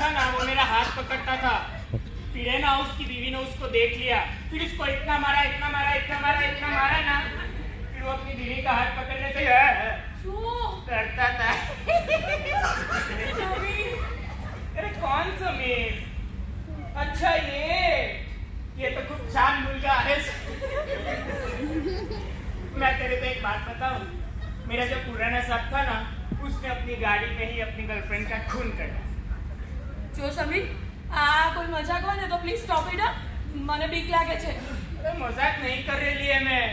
था ना वो मेरा हाथ पकड़ता था, फिर है ना उसकी बीवी ने उसको देख लिया, फिर उसको इतना मारा ना, फिर वो अपनी बीवी का हाथ पकड़ने से डरता था। अरे कौन समीर? अच्छा ये तो खूप छान मुलगा आहे। मैं तेरे को एक बात बताऊं, मेरा जो पुराना साथ था ना, उसने अपनी गाड़ी में ही अपनी गर्लफ्रेंड का खून कर दिया। જો સમીર આ કોઈ મજાક હોય ને તો પ્લીઝ સ્ટોપ ઇટ. મને બીક લાગે છે. अरे मजाक नहीं कर रही है मैं,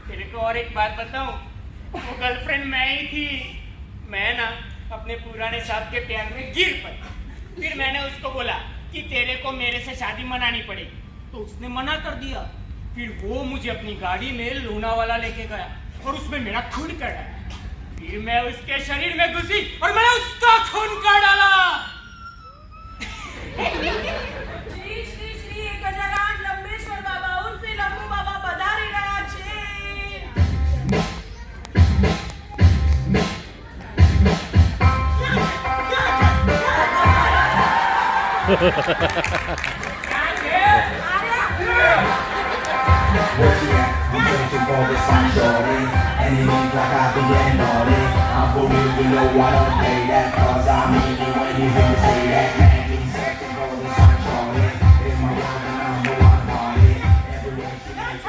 तेरे को और एक बात बताऊं, वो गर्लफ्रेंड मैं ही थी। मैं ना अपने पुराने साथ के प्यार में गिर पड़ी, फिर मैंने उसको बोला कि तेरे को मेरे से शादी मनानी पड़ेगी, तो उसने मना कर दिया। फिर वो मुझे अपनी गाड़ी में लोनावाला लेके गया और उसमें मेरा खून कर डाला। फिर मैं उसके शरीर में घुसी और मैंने उसका खून कर डाला। શ્રી શ્રી શ્રી 1008 લંબેશ્વર બાબા ઉર્ફે લંબુ બાબા પધારી રહ્યા છે. I'm searching for the sun, shorty, and it ain't like I be getting naughty. I'm for real, you know I don't play that, cause I mean it when you hear me say that. Man, me searching for the sun, shorty, it's my world and I'm the one party. Everywhere she makes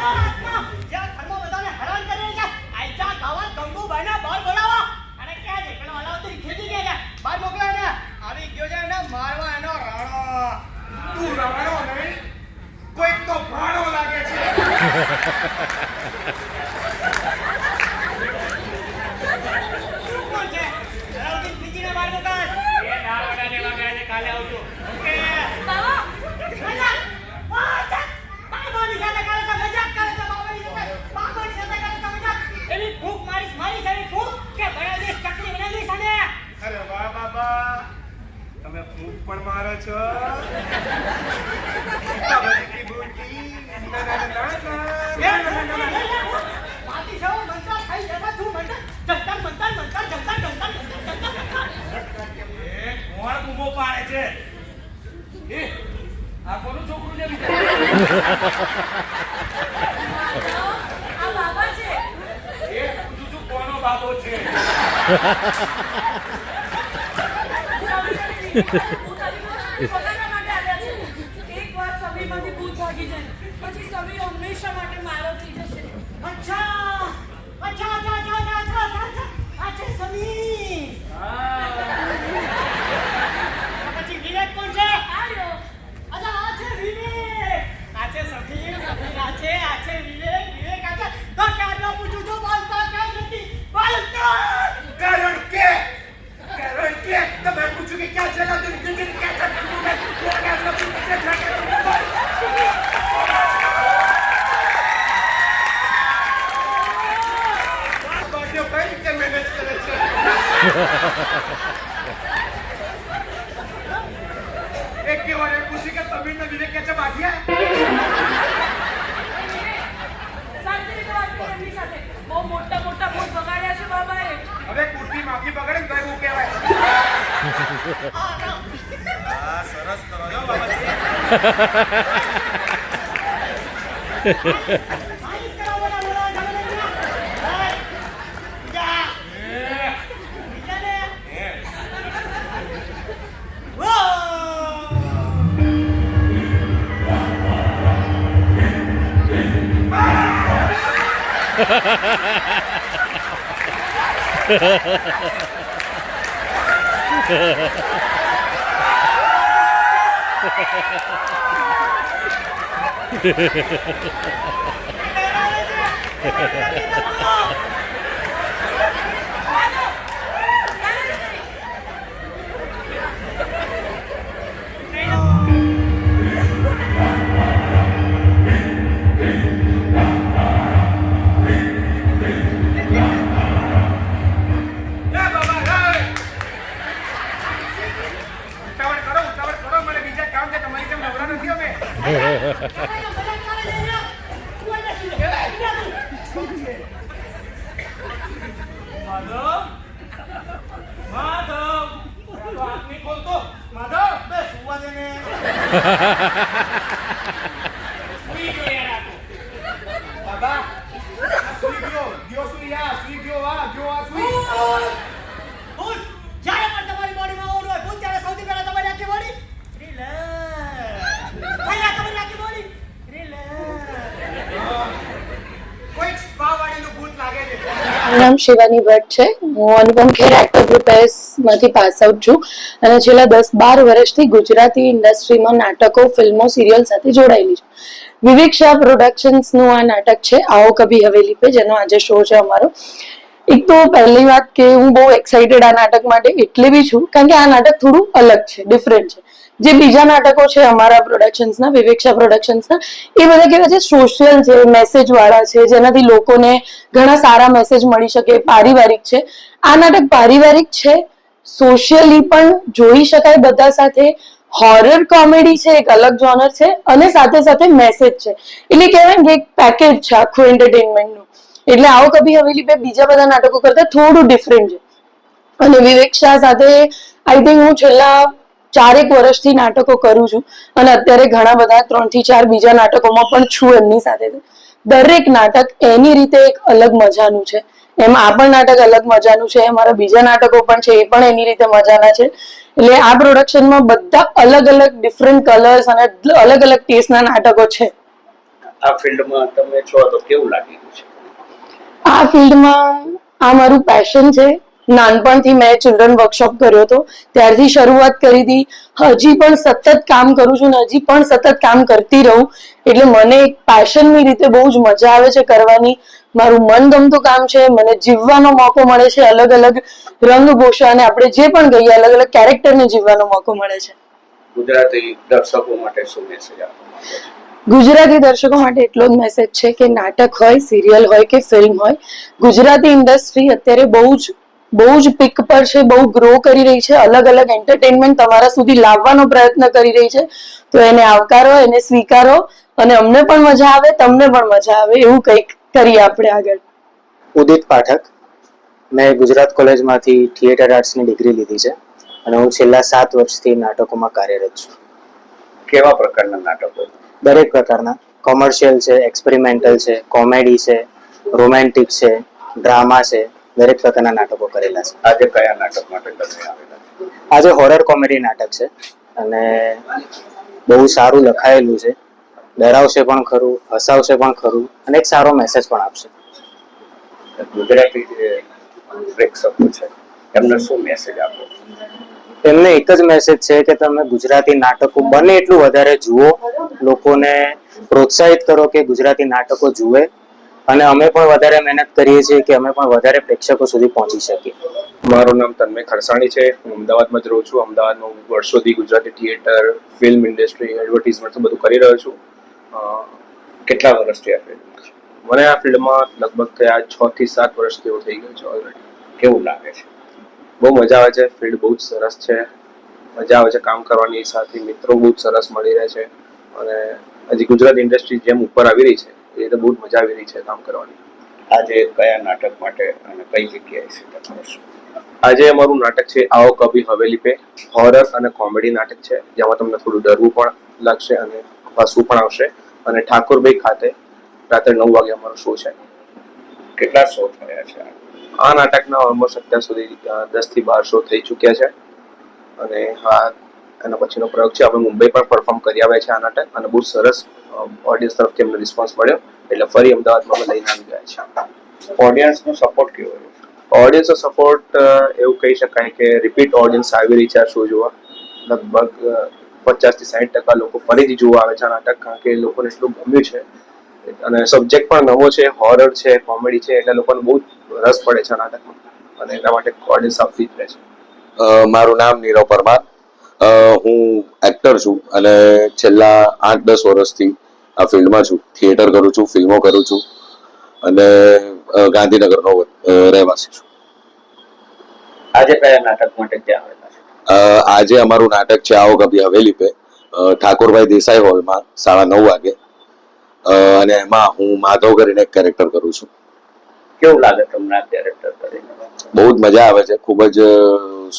જ્યાં thermo બધાને હેરાન કરે છે, આઈજા ગાવા ગંગુભાઈને બહાર બોલાવો. અને ક્યાં છે? પેલો અલાઉદ્દીન ખીજી ગયા છે, બહાર મોકલાય ને. આવી ગયો છે એને મારવા એનો રાણો. તું રાણો નહીં, કોઈક તો ભાણો લાગે છે। શું કોણ છે? અલાઉદ્દીન ખીજીને બહાર મોકલ. એ દાળવડા લેવા ગયા છે, કાલે આવજો। ઓકે. બાબા મજાક. બાબાની સાથે કરે છે મજાક, કરે છે બાબાની સાથે. બાબાની સાથે કરે છે મજાક. એની ભૂખ મારી સારી ભૂખ કે બનાવી દઈશ, ચકલી બનાવી દઈશ અને. અરે વાહ બાબા, તમે ફૂંક પણ મારો છો। બાબાજી ભૂકી ના ના ના બાકી સૌ મંત્ર થઈ જતા તું મંત્ર જંતર મંતર મંતર જંતર જંતર એ કોણ બૂમો પાડે છે? એ આ કોનું છોકરું છે? આ બાબા છે. એ પૂછું છું કોનો બાબો છે? પોતાના માટે આવ્યા છે. એકવાર સમીરમાંથી ભૂત ભાગી જાય પછી સમીર હંમેશા માટે મારો થઈ જશે. અચ્છા અચ્છા અચ્છા અચ્છા અચ્છા અચ્છા અચ્છા સમીર. પછી વિવેક કોણ છે? આવ્યો. અચ્છા આ છે વિવેક. આ છે સમીર, સમીર આ છે વિવેક, વિવેક આ છે. તો ક્યાં પૂછું છું બોલતા કેમ નથી બોલતા? કારણ કે તમે પૂછ્યું કે ક્યાં છે લાદું કે ક્યાં છે તું ને ક્યાં નથી કે બાજુ કઈ રીતે મેનેજ કરે છે? એક કે વાર પૂછી કે સમીર ને વિવેક કે છે બાઠિયા? શાંતિ રીતે વાત કરો એમની સાથે. બહુ મોટા ભૂત બગાડ્યા છે બાબાએ. હવે કુર્તી માફી પકડે ને તો એવું કહેવાય। હા સરસ કરો છો બાબાજી। માલિશ કરાવવાના બોલા જમે ને જા બીજાને વો માધવ, માધવ, આદમી બોલતો, માધવ, બે સુવા મૂકવા દે ને. સુઈ ગયો યાર આ તો. બાબા આ સુઈ ગયો સુઈ આ સુઈ ગયો આ સુઈ. ભૂત, જ્યારે પણ તમારી બોડીમાં ઊંઘ હોય, ભૂત ત્યારે સૌથી પહેલા તમારી આખી બોડી રિલેક્સ. પહેલા તમારી આખી બોડી રિલેક્સ. કોઈ સ્પા વાળીનું ભૂત લાગે છે. મારું નામ શિવાની ભટ્ટ છે. હું Anupam Kher actor group S માંથી પાસ આઉટ છું અને છેલ્લા 10-12 વર્ષથી ગુજરાતી ઇન્ડસ્ટ્રીમાં નાટકો, ફિલ્મો, સિરિયલ સાથે જોડાયેલી છું. વિવેક શાહ પ્રોડક્શન્સનું આ નાટક છે આવો કભી હવેલી પે, જેનો આજે શો છે અમારો. એક તો પહેલી વાત કે હું બહુ એક્સાઇટેડ આ નાટક માટે એટલે બી છું કારણ કે આ નાટક થોડું અલગ છે, ડિફરન્ટ છે. જે બીજા નાટકો છે અમારા પ્રોડક્શન્સના, વિવેક શાહ પ્રોડક્શન્સના, એ બધા કેવા છે, સોશિયલ છે, મેસેજ વાળા છે, જેનાથી લોકોને ઘણા સારા મેસેજ મળી શકે. પારિવારિક છે. આ નાટક પારિવારિક છે, સોશિયલી પણ જોઈ શકાય બધા સાથે. હોરર કોમેડી છે, એક અલગ જોનર છે, અને સાથે સાથે મેસેજ છે. એટલે કહેવાય ને કે એક પેકેજ છે આખું એન્ટરટેનમેન્ટનું. એટલે આવો કભી હવેલી બે બીજા બધા નાટકો કરતા થોડું ડિફરન્ટ છે. અને વિવેક શાહ સાથે આઈ થિંક હું છેલ્લા 4 વર્ષથી નાટકો કરું છું અને અત્યારે ઘણા બધા 3 થી 4 બીજા નાટકોમાં પણ છું એમની સાથે. દરેક નાટક એની રીતે એક અલગ મજાનું છે. એમાં આ પણ નાટક અલગ મજાનું છે, અમારા બીજા નાટકો પણ છે, એ પણ એની રીતે મજાના છે. એટલે આ પ્રોડક્શનમાં બધા અલગ અલગ ડિફરન્ટ કલર્સ અને અલગ અલગ ટેસ્ટના નાટકો છે. આ ફિલ્ડમાં તમે છો તો કેવું લાગી રહ્યું છે? આ ફિલ્ડમાં આ મારું પેશન છે. નાનપણથી મેં ચિલ્ડ્રન વર્કશોપ કર્યો હતો, ત્યારથી શરૂઆત કરી હતી. હજી પણ સતત કામ કરું છું ને હજી પણ સતત કામ કરતી રહું. એટલે મને એક પેશનની રીતે બહુ જ મજા આવે છે કરવાની. મારું મનગમતું કામ છે. મને જીવવાનો મોકો મળે છે, અલગ અલગ રંગગોશા અને આપણે જે પણ કહીએ અલગ અલગ કેરેક્ટરને જીવવાનો મોકો મળે છે. ગુજરાતી દર્શકો માટે શું મેસેજ આપવા માંગો છો? ગુજરાતી દર્શકો માટે એટલો જ મેસેજ છે કે નાટક હોય, સિરિયલ હોય કે ફિલ્મ હોય, ગુજરાતી ઇન્ડસ્ટ્રી અત્યારે બહુ જ પીક પર છે, બહુ ગ્રો કરી રહી છે, અલગ અલગ એન્ટરટેનમેન્ટ તમારા સુધી લાવવાનો પ્રયત્ન કરી રહી છે. તો એને આવકારો, એને સ્વીકારો અને અમને પણ મજા આવે, તમને પણ મજા આવે એવું કંઈક કરીએ આપણે આગળ. ઉદિત પાઠક. મેં ગુજરાત કોલેજમાંથી થિયેટર આર્ટ્સની ડિગ્રી લીધી છે અને હું છેલ્લા 7 વર્ષથી નાટકોમાં કાર્યરત છું. કેવા પ્રકારના નાટકો? દરેક પ્રકારના. કોમર્શિયલ છે, એક્સપેરિમેન્ટલ છે, કોમેડી છે, રોમેન્ટિક છે, ડ્રામા છે, દરેક પ્રકારના નાટકો કરેલા છે. આજે કયા નાટક માટે તમે આવેલા છો? આજે હોરર કોમેડી નાટક છે અને બહુ સારું લખાયેલું છે. ડરાવશે પણ ખરું, હસાવશે પણ ખરું અને એક સારો મેસેજ પણ આપશે. ગુજરાતી જે પ્રેક્ષકો છે એમને શું મેસેજ આપો? એમને એક જ મેસેજ છે કે તમે ગુજરાતી નાટકો બને એટલું વધારે જુઓ, લોકોને પ્રોત્સાહિત કરો કે ગુજરાતી નાટકો જુએ અને અમે પણ વધારે મહેનત કરીએ છીએ કે અમે પણ વધારે પ્રેક્ષકો સુધી પહોંચી શકીએ. મારું નામ તન્મય ખરસાણી છે. હું અમદાવાદમાં જ રહું છું. અમદાવાદમાં હું વર્ષોથી Gujarati theatre, film industry, advertisement બધું કરી રહ્યો છું. કેટલા વર્ષથી આ ફિલ્મ છે? મને આ ફિલ્ડમાં લગભગ થયા 6 થી 7 વર્ષ જેવો થઈ ગયો છે ઓલરેડી. કેવું લાગે છે? બહુ મજા આવે છે. ફિલ્ડ બહુ જ સરસ છે. મજા આવે છે કામ કરવાની. સાથે મિત્રો બહુ જ સરસ મળી રહે છે અને હજી ગુજરાત ઇન્ડસ્ટ્રી જેમ ઉપર આવી રહી છે એ રીતે બહુ જ મજા આવી રહી છે કામ કરવાની. આજે કયા નાટક માટે અને કઈ જગ્યાએ છે તમારું શું? આજે અમારું નાટક છે આવો કભી હવેલી પે. હોરર અને કોમેડી નાટક છે, જેમાં તમને થોડું ડરવું પણ લાગશે અને હસવું પણ આવશે. અને ઠાકોરભાઈ ખાતે રાત્રે 9 વાગે અમારો શો છે. કેટલા શો થયા છે? આ નાટકના ઓલમોસ્ટ અત્યાર સુધી 10 થી 12 શો થઈ ચૂક્યા છે અને હા એના પછીનો પ્રયોગ છે. આપણે મુંબઈ પણ પરફોર્મ કરી આવ્યા છે આ નાટક અને બહુ સરસ ઓડિયન્સ તરફથી અમને રિસ્પોન્સ મળ્યો એટલે ફરી અમદાવાદમાં અમે લઈને આવી ગયા છે. ઓડિયન્સનો સપોર્ટ કેવો રહ્યો? ઓડિયન્સનો સપોર્ટ એવું કહી શકાય કે રિપીટ ઓડિયન્સ આવી રહી છે આ શો જોવા. લગભગ 50 થી 60% લોકો ફરીથી જોવા આવે છે આ નાટક, કારણ કે લોકોને એટલું ગમ્યું છે અને સબ્જેક્ટ પણ નવો છે, હોરર છે, કોમેડી છે, એટલે લોકોને બહુ રસ પડે છે આ નાટકમાં અને એના માટે ઓડિયન્સ આવતી જ રહે છે. મારું નામ નીરવ પરમાર. હું એક્ટર છું અને છેલ્લા 8-10 વર્ષથી આ ફિલ્ડમાં છું. થિયેટર કરું છું, ફિલ્મો કરું છું અને ગાંધીનગરનો રહેવાસી છું. આજે કયા નાટક માટે ત્યાં આવેલા છે? આજે અમારું નાટક છે આવો કભી હવેલી પે, ઠાકોરભાઈ દેસાઈ હોલમાં 9:30 વાગે અને એમાં હું માધવ કરીને એક કેરેક્ટર કરું છું. કેવું લાગે તમને આ કેરેક્ટર કરીને? બહુ જ મજા આવે છે. ખૂબ જ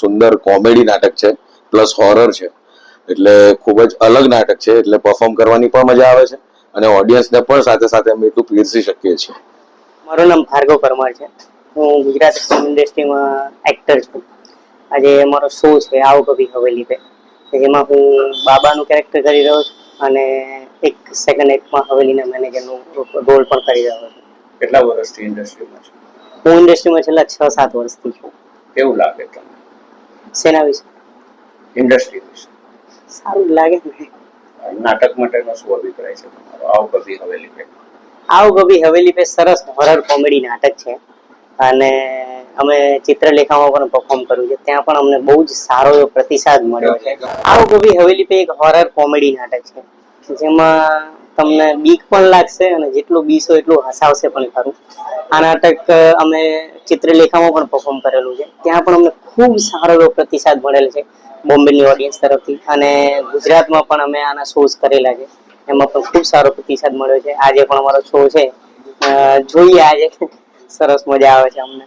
સુંદર કોમેડી નાટક છે પ્લસ હોરર છે એટલે ખૂબ જ અલગ નાટક છે, એટલે પરફોર્મ કરવાની પણ મજા આવે છે અને ઓડિયન્સને પણ સાથે સાથે અમે એટલું પીરસી શકીએ છીએ. મારું નામ ભાર્ગવ પરમાર છે. હું ગુજરાતી ફિલ્મ ઇન્ડસ્ટ્રીમાં એક્ટર છું. આજે અમારો શો છે આવો કભી હવેલી પે, જેમાં હું બાબાનું કેરેક્ટર કરી રહ્યો છું અને એક સેકન્ડ એક્ટમાં હવેલીના મેનેજરનું રોલ પણ કરી રહ્યો છું. કેટલા વર્ષથી ઇન્ડસ્ટ્રીમાં છો? હું ઇન્ડસ્ટ્રીમાં છેલ્લા 6-7 વર્ષથી છું. કેવું લાગે તમને શેના વિશે? ઇન્ડસ્ટ્રી વિશે? સારું લાગે ને. નાટક માટેનો શું અભિપ્રાય છે તમારો? આવો કભી હવેલી પે. આવો કભી હવેલી પે સરસ હોરર કોમેડી નાટક છે અને અમે ચિત્રલેખામાં પણ પરફોર્મ કર્યું છે. ત્યાં પણ અમને બહુ જ સારો એવો પ્રતિસાદ મળ્યો છે. આવો કભી હવેલી પે એક હોરર કોમેડી નાટક છે જેમાં તમને બીક પણ લાગશે અને જેટલું બીસો એટલું હસાવશે પણ ખરું. આ નાટક અમે ચિત્રલેખામાં પણ પરફોર્મ કરેલું છે. ત્યાં પણ અમને ખૂબ સારો એવો પ્રતિસાદ મળેલ છે બોમ્બેની ઓડિયન્સ તરફથી અને ગુજરાતમાં પણ અમે આના શોઝ કરેલા છે, એમાં પણ ખૂબ સારો પ્રતિસાદ મળ્યો છે. આજે પણ અમારો શો છે, જોઈએ આજે સરસ મજા આવે છે અમને.